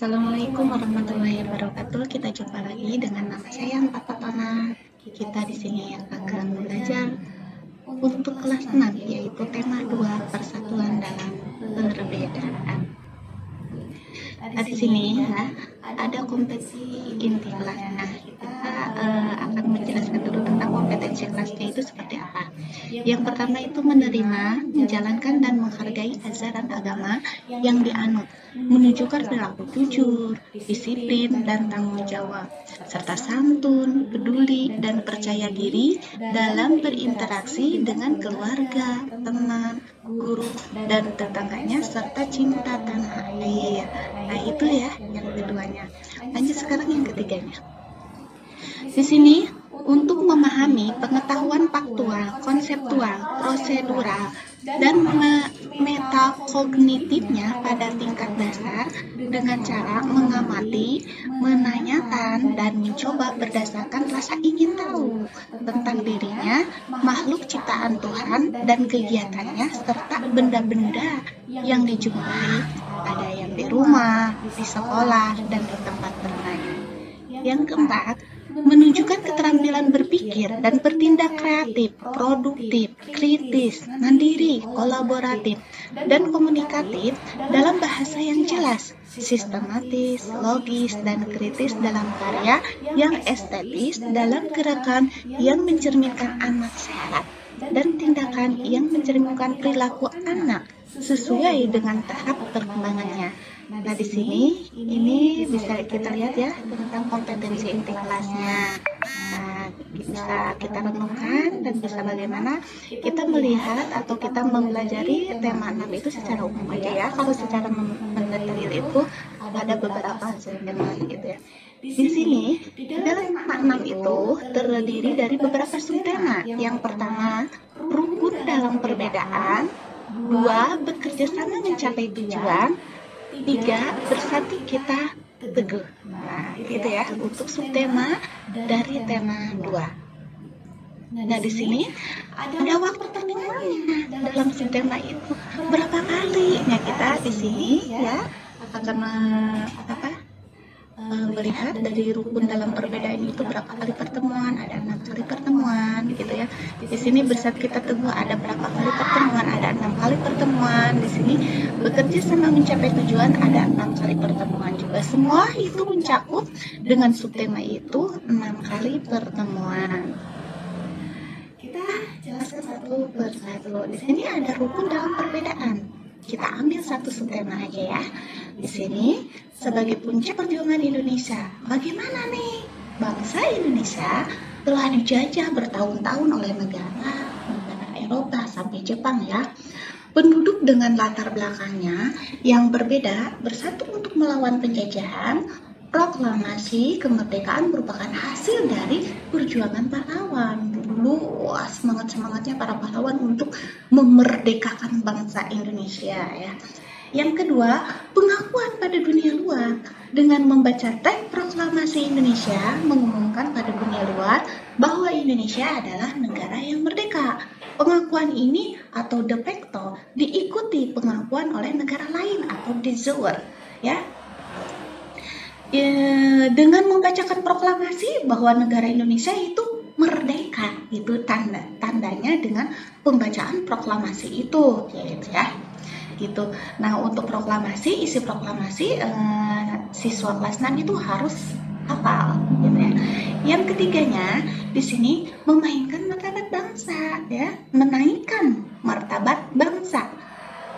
Assalamualaikum warahmatullahi wabarakatuh. Kita jumpa lagi dengan nama saya Papa Tona. Kita di sini akan belajar untuk kelas 6, yaitu tema 2 persatuan dalam perbedaan. Nah, di sini ya ada kompetensi inti kelasnya. Kita akan menjelaskan dulu tentang kompetensi kelasnya itu seperti apa. Yang pertama itu menerima, menjalankan dan menghargai ajaran agama yang dianut, menunjukkan perilaku jujur, disiplin, dan tanggung jawab, serta santun, peduli, dan percaya diri dalam berinteraksi dengan keluarga, teman, guru, dan tetangganya, serta cinta tanah air. Nah, itu ya yang keduanya. Lanjut sekarang yang ketiganya. Di sini untuk memahami pengetahuan faktual, konseptual, prosedural, dan metakognitifnya pada tingkat dasar dengan cara mengamati, menanyakan, dan mencoba berdasarkan rasa ingin tahu tentang dirinya, makhluk ciptaan Tuhan, dan kegiatannya, serta benda-benda yang dijumpai, ada yang di rumah, di sekolah, dan di tempat bermain. Yang keempat, menunjukkan keterampilan berpikir dan bertindak kreatif, produktif, kritis, mandiri, kolaboratif, dan komunikatif dalam bahasa yang jelas, sistematis, logis, dan kritis dalam karya yang estetis, dalam gerakan yang mencerminkan anak sehat, dan tindakan yang mencerminkan perilaku anak sesuai dengan tahap perkembangannya. Nah, di sini ini bisa kita lihat ya tentang kompetensi inti kelasnya. Nah, bisa kita renungkan dan bisa bagaimana kita melihat atau kita mempelajari tema 6 itu secara umum aja ya. Kalau secara mendetail itu ada beberapa tema gitu ya. Di sini dalam tema 6 itu terdiri dari beberapa subtema. Yang pertama, rukun dalam perbedaan. 2, bekerja sama mencapai tujuan. 3, bersatu kita teguh. Nah, gitu ya untuk subtema dari tema 2. Nah, di sini ada waktu pertemuannya dalam subtema itu berapa kali. Nah, kita di sini ya akan melihat dari rukun dalam perbedaan itu berapa kali pertemuan, ada 6 kali pertemuan gitu ya. Di sini bersatu kita teguh ada berapa kali pertemuan, ada 6 kali pertemuan. Di sini bekerja sama mencapai tujuan ada 6 kali pertemuan juga. Semua itu mencakup dengan subtema itu 6 kali pertemuan. Kita jelaskan satu persatu. Di sini ada rukun dalam perbedaan. Kita ambil satu subtema aja ya. Di sini sebagai puncak perjuangan Indonesia, bagaimana nih bangsa Indonesia telah dijajah bertahun-tahun oleh negara Eropa sampai Jepang ya. Penduduk dengan latar belakangnya yang berbeda bersatu untuk melawan penjajahan. Proklamasi kemerdekaan merupakan hasil dari perjuangan pahlawan. Dulu semangat-semangatnya para pahlawan untuk memerdekakan bangsa Indonesia ya. Yang kedua, pengakuan pada dunia luar. Dengan membaca teks proklamasi Indonesia mengumumkan pada dunia luar bahwa Indonesia adalah negara yang merdeka. Pengakuan ini atau de facto diikuti pengakuan oleh negara lain atau de jure ya. Dengan membacakan proklamasi bahwa negara Indonesia itu merdeka, itu tandanya dengan pembacaan proklamasi itu gitu ya. Gitu. Nah, untuk proklamasi, isi proklamasi siswa kelas 6 itu harus hafal gitu ya. Yang ketiganya di sini memainkan martabat bangsa ya, menaikkan martabat bangsa.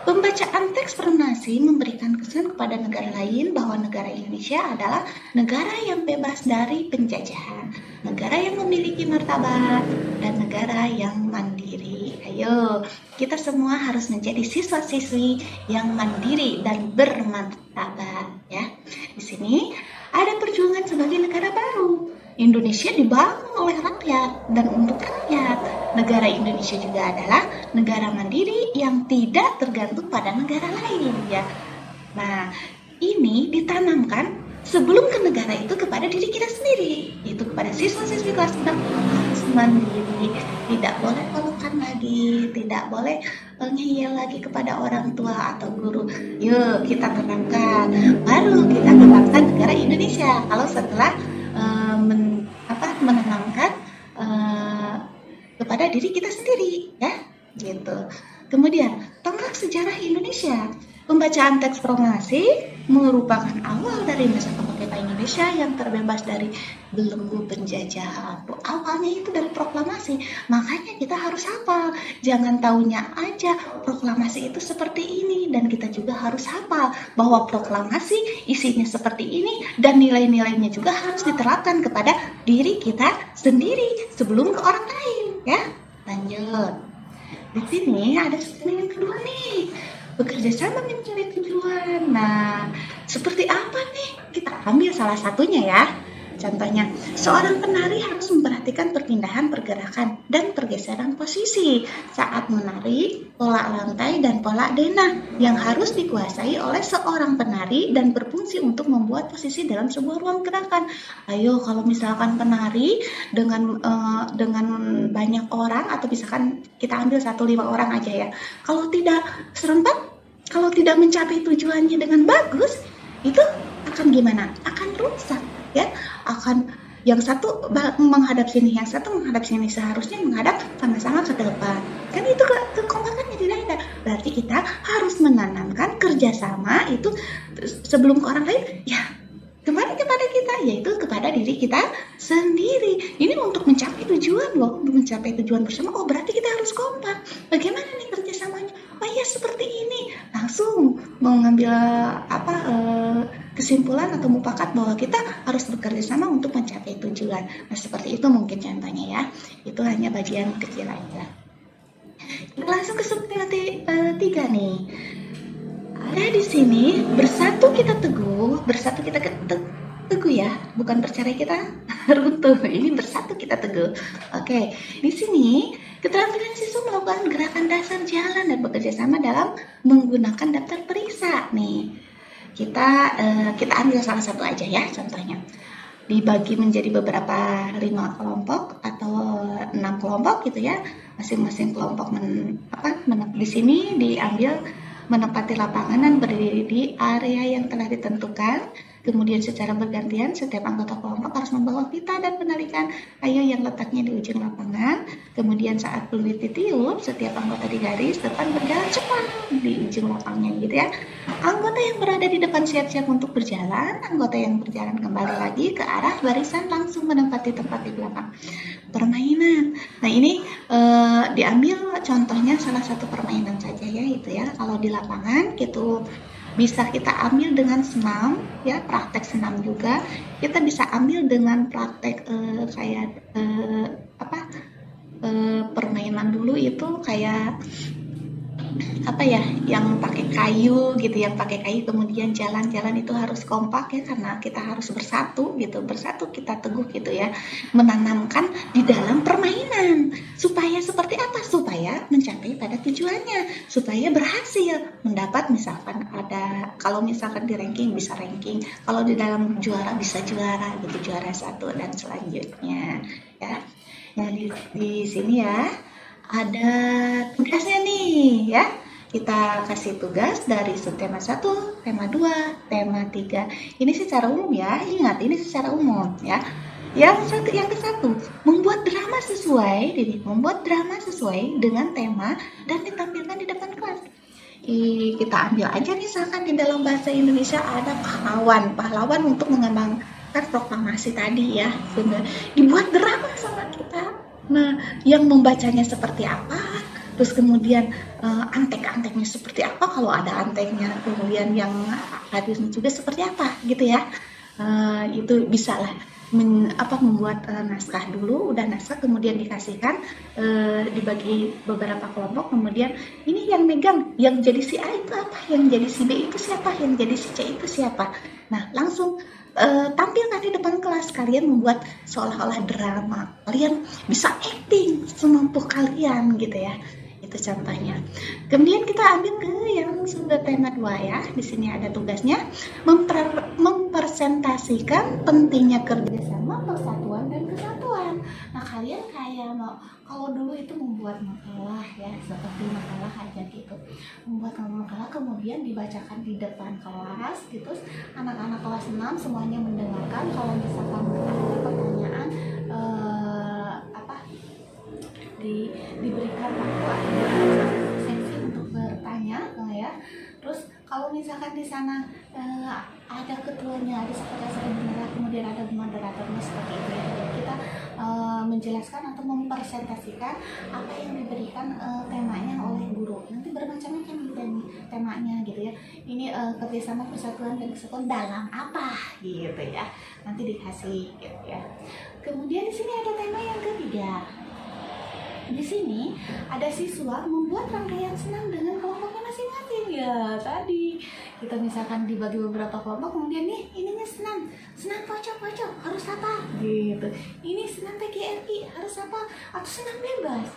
Pembacaan teks proklamasi memberikan kesan kepada negara lain bahwa negara Indonesia adalah negara yang bebas dari penjajahan, negara yang memiliki martabat, dan negara yang mandiri. Ayo, kita semua harus menjadi siswa-siswi yang mandiri dan bermartabat ya. Di sini ada perjuangan sebagai negara baru. Indonesia dibangun oleh rakyat dan untuk rakyat. Negara Indonesia juga adalah negara mandiri yang tidak tergantung pada negara lain ya. Nah, ini ditanamkan sebelum ke negara itu kepada diri kita sendiri, itu kepada siswa-siswi kelas 6 harus mandiri, tidak boleh pelukan lagi, tidak boleh ngeyel lagi kepada orang tua atau guru. Yuk kita tanamkan, baru kita Indonesia kalau setelah menanamkan kepada diri kita sendiri, ya, gitu. Kemudian, tonggak sejarah Indonesia. Pembacaan teks proklamasi merupakan awal dari masa kemerdekaan Indonesia yang terbebas dari belenggu penjajah. Awalnya itu dari proklamasi, makanya kita harus hafal. Jangan taunya aja proklamasi itu seperti ini, dan kita juga harus hafal bahwa proklamasi isinya seperti ini dan nilai-nilainya juga harus diterapkan kepada diri kita sendiri sebelum ke orang lain, ya. Lanjut. Di sini ada yang kedua nih, bekerja sama mencari tujuan. Nah, seperti apa nih? Kita ambil salah satunya ya. Contohnya, seorang penari harus memperhatikan perpindahan pergerakan dan pergeseran posisi saat menari, pola lantai dan pola denah yang harus dikuasai oleh seorang penari dan berfungsi untuk membuat posisi dalam sebuah ruang gerakan. Ayo, kalau misalkan penari dengan banyak orang, atau misalkan kita ambil 1-5 orang aja ya. Kalau tidak serempak, kalau tidak mencapai tujuannya dengan bagus, itu akan gimana? Akan rusak, ya. Akan yang satu menghadap sini, yang satu menghadap sini, seharusnya menghadap sama-sama ke depan. Kan itu kekompakannya tidak ada. Berarti kita harus menanamkan kerjasama itu sebelum ke orang lain, ya kembali kepada kita, yaitu kepada diri kita sendiri. Ini untuk mencapai tujuan loh, untuk mencapai tujuan bersama. Oh, berarti kita harus kompak. Bagaimana nih kerjasamanya? Oh ya, seperti ini. Langsung mengambil kesimpulan atau mufakat bahwa kita harus bekerja sama untuk mencapai tujuan. Nah, seperti itu mungkin contohnya ya. Itu hanya bagian kecil aja. Langsung ke sub 3 nih. Ada di sini, bersatu kita teguh ya, bukan bercerai kita runtuh. Ini bersatu kita teguh. Oke, di sini keterampilan siswa melakukan gerakan dasar jalan dan bekerja sama dalam menggunakan daftar periksa. Nih, kita ambil salah satu aja ya, contohnya. Dibagi menjadi beberapa 5 kelompok atau 6 kelompok gitu ya. Masing-masing kelompok di sini diambil menempati lapangan dan berdiri di area yang telah ditentukan. Kemudian secara bergantian setiap anggota kelompok harus membawa pita dan penarikan ayo yang letaknya di ujung lapangan. Kemudian saat peluit ditiup, setiap anggota di garis depan berjalan cepat di ujung lapangnya gitu ya. Anggota yang berada di depan siap-siap untuk berjalan, anggota yang berjalan kembali lagi ke arah barisan langsung menempati tempat di belakang. Permainan. Nah, ini diambil contohnya salah satu permainan saja ya, itu ya. Kalau di lapangan gitu bisa kita ambil dengan senam ya, praktek senam juga. Kita bisa ambil dengan praktek permainan dulu itu kayak yang pakai kayu gitu, kemudian jalan-jalan itu harus kompak ya, karena kita harus bersatu kita teguh gitu ya, menanamkan di dalam permainan supaya seperti apa, supaya mencapai pada tujuannya, supaya berhasil mendapat, misalkan kalau misalkan di ranking bisa ranking, kalau di dalam juara bisa juara gitu, juara 1 dan selanjutnya ya. Nah, di sini ya ada tugasnya nih ya. Kita kasih tugas dari subtema 1, tema 2, tema 3. Ini secara umum ya. Ingat, ini secara umum ya. Yang ke satu, membuat drama sesuai dengan tema dan ditampilkan di depan kelas. Kita ambil aja misalkan di dalam bahasa Indonesia ada pahlawan untuk mengembangkan proklamasi tadi ya. Dibuat drama sama kita. Nah, yang membacanya seperti apa, terus kemudian antek-anteknya seperti apa, kalau ada anteknya, kemudian yang hadirnya juga seperti apa gitu ya. Itu bisa lah membuat naskah dulu, udah naskah kemudian dikasihkan, dibagi beberapa kelompok, kemudian ini yang megang, yang jadi si A itu apa, yang jadi si B itu siapa, yang jadi si C itu siapa. Nah, langsung tampil nanti depan kelas, kalian membuat seolah-olah drama, kalian bisa acting semampu kalian gitu ya. Itu contohnya. Kemudian kita ambil ke yang sudah tema 2 ya. Di sini ada tugasnya mempresentasikan pentingnya kerjasama, persatuan dan kesatuan. Nah, kalian kayak mau, kalau dulu itu membuat makalah ya, seperti makalah aja gitu, membuat makalah kemudian dibacakan di depan kelas gitu, terus anak-anak kelas 6 semuanya mendengarkan. Kalau misalkan ada pertanyaan diberikan waktu atau sesi untuk bertanya ya. Terus kalau misalkan di sana ada ketuanya, ada sekretaris jenderal, kemudian ada moderatornya seperti itu ya. Jadi kita menjelaskan atau mempresentasikan apa yang diberikan temanya oleh guru. Nanti bermacam-macam gitu temanya gitu ya. Ini kerjasama persatuan dan kesatuan dalam apa gitu ya. Nanti dikasih gitu ya. Kemudian di sini ada tema yang ketiga. Di sini ada siswa membuat rangkaian senam dengan kelompoknya masing-masing ya. Tadi kita misalkan dibagi beberapa kelompok, kemudian nih ininya senam pocong harus apa gitu, ini senam PGRI harus apa, atau senam bebas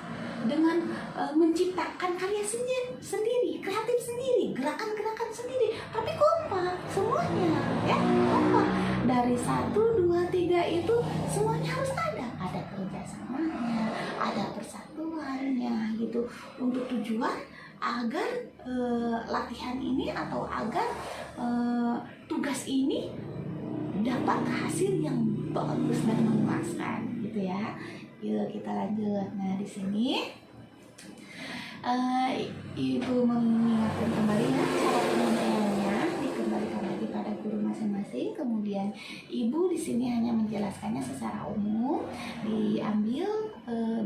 dengan menciptakan karya sendiri, kreatif sendiri, gerakan-gerakan sendiri, tapi kompak semuanya ya, kompak dari 1, 2, 3 itu semuanya harus ada kerjasamanya, ada persatuannya gitu, untuk tujuan agar latihan ini atau agar tugas ini dapat hasil yang bagus dan memuaskan gitu ya. Yuk kita lanjut. Nah di sini Ibu mengingatkan kembali ya cara penyampaiannya, dikembalikan lagi pada guru masing-masing. Kemudian Ibu di sini hanya menjelaskannya secara umum, diambil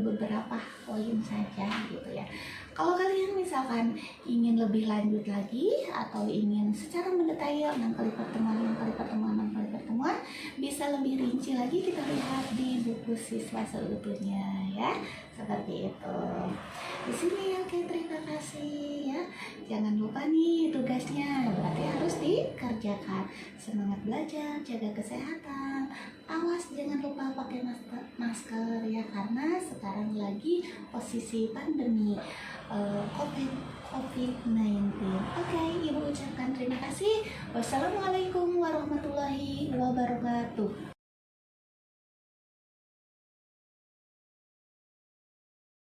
beberapa poin saja gitu ya. Kalau kalian misalkan ingin lebih lanjut lagi atau ingin secara mendetail 6 kali pertemuan, bisa lebih rinci lagi kita lihat di buku siswa seutuhnya ya, seperti itu. Di sini oke, terima kasih ya. Jangan lupa nih tugasnya, berarti harus dikerjakan. Semangat belajar, jaga kesehatan, awas jangan lupa pakai masker ya, karena sekarang lagi posisi pandemi COVID-19. Oke, Ibu ucapkan terima kasih. Wassalamualaikum warahmatullahi wabarakatuh.